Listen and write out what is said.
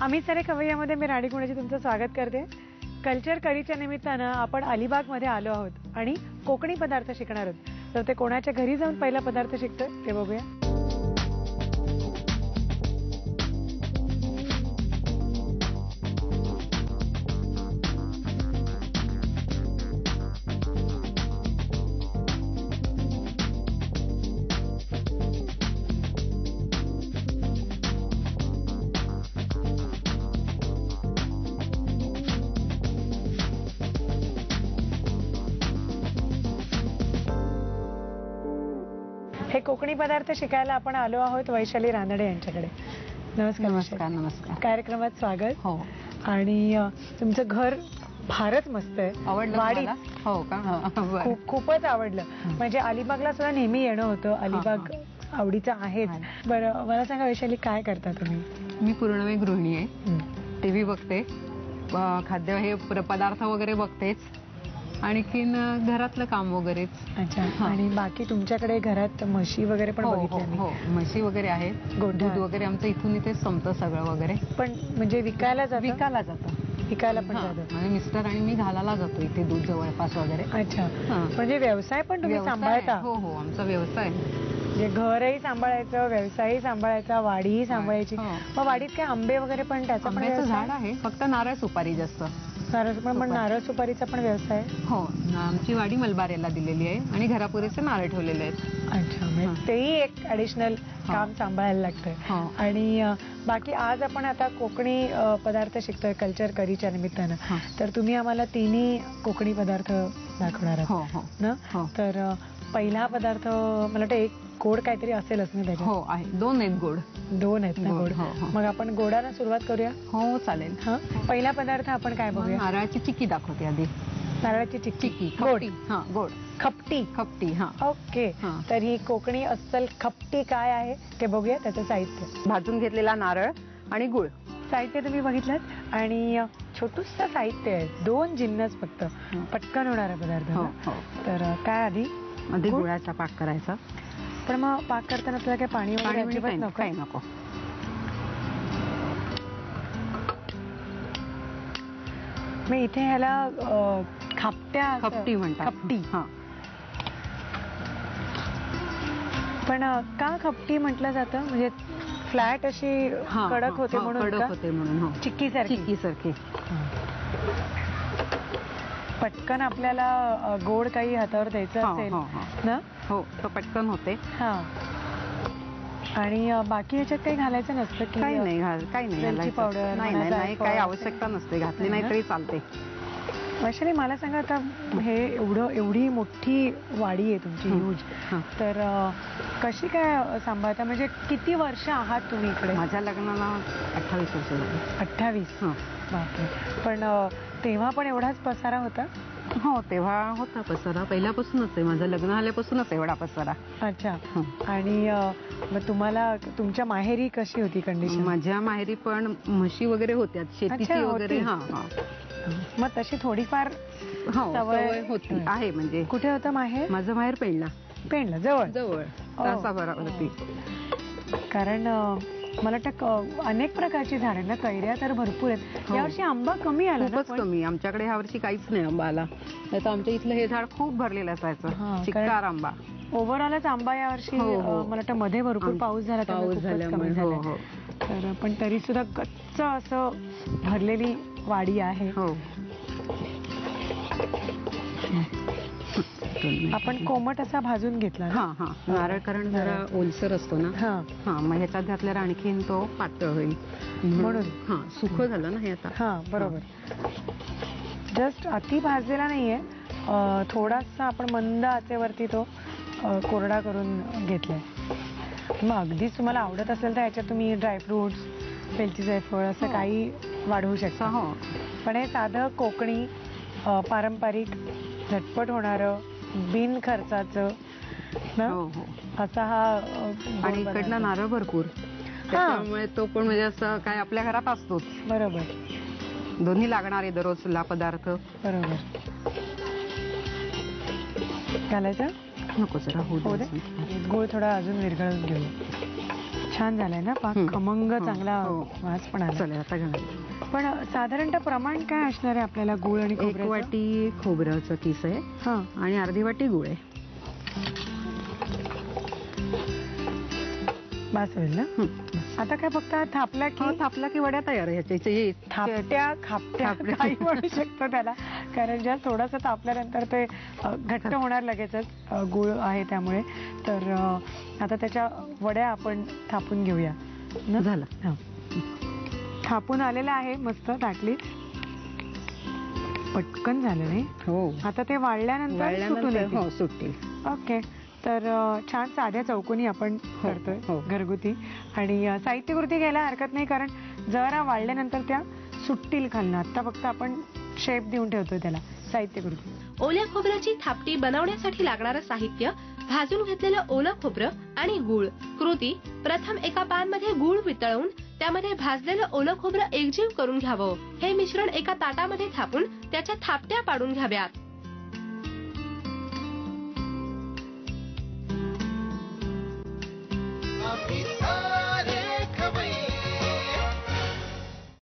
आम्ही सारे खवय्यामध्ये मी राणी गुणाची तुमचं स्वागत करते. कल्चर करीच्या निमित्तानं आपण अलिबागमध्ये आलो आहोत आणि कोकणी पदार्थ शिकणार आहोत. तर ते कोणाच्या घरी जाऊन पहिला पदार्थ शिकतोय ते बघूया. हे कोकणी पदार्थ शिकायला आपण आलो आहोत वैशाली रानडे यांच्याकडे. नमस्कार. नमस्कार. नमस्कार. कार्यक्रमात स्वागत. हो. आणि तुमचं घर फारच मस्त आहे. आवडलं तुम्हाला? हो का? खूपच आवडलं. म्हणजे अलिबागला सुद्धा नेहमी येणं होतं. अलिबाग आवडीचं आहेच. बरं मला सांगा वैशाली, काय करता तुम्ही? मी पूर्णवेळ गृहिणी आहे. टीव्ही बघते, खाद्य हे पदार्थ वगैरे बघतेच, आणखीन घरातलं काम वगैरेच. अच्छा. आणि बाकी तुमच्याकडे घरात म्हशी वगैरे पण बघितल्या? हो, म्हशी वगैरे आहेत. दूध वगैरे आमचं इथून इथे संपतं सगळं वगैरे. पण म्हणजे विकायला जातं? विकायला जातं. विकायला पण जातं. म्हणजे मिस्टर आणि मी घालायला जातो इथे दूध जवळपास वगैरे. अच्छा. म्हणजे व्यवसाय पण तुम्ही सांभाळता? हो हो, आमचा व्यवसाय. म्हणजे घरही सांभाळायचं, व्यवसायही सांभाळायचा, वाडीही सांभाळायची. मग वाडीत काय आंबे वगैरे पण? त्याचं आंब्याचं झाड आहे, फक्त नारळ सुपारी जास्त. नारळ सुपारीचा पण व्यवसाय? हो, आमची वाडी मलबारेला दिलेली आहे आणि घरापुरेचे नारळ ठेवलेले आहेत. अच्छा. म्हणजे तेही एक ऍडिशनल काम सांभाळायला लागतंय. आणि बाकी आज आपण आता कोकणी पदार्थ शिकतोय कल्चर करीच्या निमित्तानं. तर तुम्ही आम्हाला तिन्ही कोकणी पदार्थ दाखवणार आहात ना? तर पहिला पदार्थ मला वाटतं एक गोड काहीतरी असेलच ना त्याच्यात? हो आहे. 2 आहेत गोड. 2 आहेत ना गोड? मग आपण गोडाला सुरुवात करूया? हो चालेल. पहिला पदार्थ आपण काय बघूया? नारळाची चिक्की दाखवते आधी. नारळाची चिक्की. गोड. गोड. खपटी. खपटी. ओके. तर ही कोकणी अस्सल खपटी काय आहे ते बघूया. त्याचं साहित्य: भाजून घेतलेला नारळ आणि गुळ. साहित्य तुम्ही बघितलं. आणि छोटूस साहित्य आहे, 2 जिन्नस फक्त. पटकन होणारा पदार्थ. तर काय आधी गुळाचा पाक करायचा. पण मग पाक करताना तुला काय पाणी वगैरे अजिबात नको? काही नको. मी इथे ह्याला खपटी म्हणतात. खपटी. पण का खपटी म्हटलं जातं? म्हणजे फ्लॅट अशी कडक होते म्हणून? कडक होते म्हणून. चिक्की सारखी. पटकन आपल्याला गोड काही हातावर द्यायचं असेल ना? हो, तो पटकन होते. आणि बाकी ह्याच्यात काही घालायचं नसतं? काही नाही. वेलची पावडर? नाही, काही आवश्यकता नसते. घातली नाही तरी चालते. वैशाली मला सांगा, आता हे एवढी मोठी वाडी आहे तुमची, ह्यूज. तर कशी काय सांभाळता? म्हणजे किती वर्ष आहात तुम्ही इकडे? माझ्या लग्नाला 28 वर्ष झाली. 28? बापरे. पण तेव्हा पण एवढाच पसारा होता? हो, तेव्हा होता पसारा. पहिल्यापासूनच आहे, माझं लग्न झाल्यापासूनच एवढा पसारा. अच्छा. आणि मग तुम्हाला तुमच्या माहेरी कशी होती कंडिशन? माझ्या माहेरी पण म्हशी वगैरे होत्या, शेतीची वगैरे. मग तशी थोडीफार सवय होती आहे. म्हणजे कुठे होतं माहेर? माझं माहेर पेणला. पेणला जवळ तासाभरावरती. कारण मला वाटतं अनेक प्रकारची झाडे ना, कैऱ्या तर भरपूर आहेत. यावर्षी आंबा कमी आला? खूपच कमी. आमच्याकडे ह्या वर्षी काहीच नाही आंबा आला. नाही तर आमच्या इथलं हे झाड खूप भरलेलं असायचं, चिक्कार आंबा. ओव्हरऑलच आंबा यावर्षी मला वाटतं मध्ये भरपूर पाऊस झाला, कमी झाला. तर पण तरी सुद्धा गच्च असं भरलेली वाडी आहे. आपण कोमट असा भाजून घेतला ना? नारळ कारण जरा ओलसर असतो ना. मग ह्याच्यात घातल्यावर आणखीन तो पातळ होईल म्हणून. सुकं झालं ना हे आता. बरोबर. जस्ट अति भाजलेला नाहीये, थोडासा आपण मंद आचेवरती तो कोरडा करून घेतलाय. मग अगदीच तुम्हाला आवडत असेल तर ह्याच्यात तुम्ही ड्रायफ्रुट्स, वेलची, जायफळ असं काही वाढवू शकता. पण हे साधं कोकणी पारंपरिक झटपट होणारं बिन खर्चाचं ना असा हा. आणि इकडनं नारळ भरपूर, त्यामुळे तो पण म्हणजे असं काय आपल्या घरात असतोच. बरोबर. दोन्ही लागणारे दररोजला पदार्थ. बरोबर. घालायचं नको जरा होऊ दे. गूळ थोडा अजून विरघळून घेऊ. छान झालाय ना पाक, खमंग चांगला वास पण आला. चालेल आता घालूया. पण साधारणतः प्रमाण काय असणार आहे आपल्याला गुळ आणि 1 खोबऱ्याचं? वाटी खोबऱ्याचं किस आहे हा, आणि अर्धी वाटी गुळ आहे. बस होईल ना. आता काय फक्त थापला की थापला की वड्या तयार आहे ह्याचे. थापट्या खापट्या काही म्हणू शकतो त्याला, कारण ज्या थोडासा थापल्यानंतर ते घट्ट होणार लगेचच, गुळ आहे त्यामुळे. तर आता त्याच्या वड्या आपण थापून घेऊया ना. झालं. हा, थापून आलेलं आहे मस्त ताटलीत. पटकन झालं नाही. हो, आता ते वाळल्यानंतर सुटून येतील. हो सुटतील. ओके. तर छान साध्या चौकोनी आपण करतोय हो. घरगुती. आणि साहित्यकृती घ्यायला हरकत नाही, कारण जरा वाळल्यानंतर त्या सुटतील खालनं. आता फक्त आपण शेप देऊन ठेवतोय त्याला. साहित्यकृती: ओल्या खोबऱ्याची थापटी बनवण्यासाठी लागणारं साहित्य: भाजून घेतलेलं ओलं खोबरं आणि गूळ. कृती: प्रथम एका पॅन मध्ये गूळ वितळवून त्यामध्ये भाजलेलं ओलं खोबरं एकजीव करून घ्यावं. हे मिश्रण एका ताटामध्ये थापून त्याच्या थापट्या पाडून घ्याव्यात. Pizza.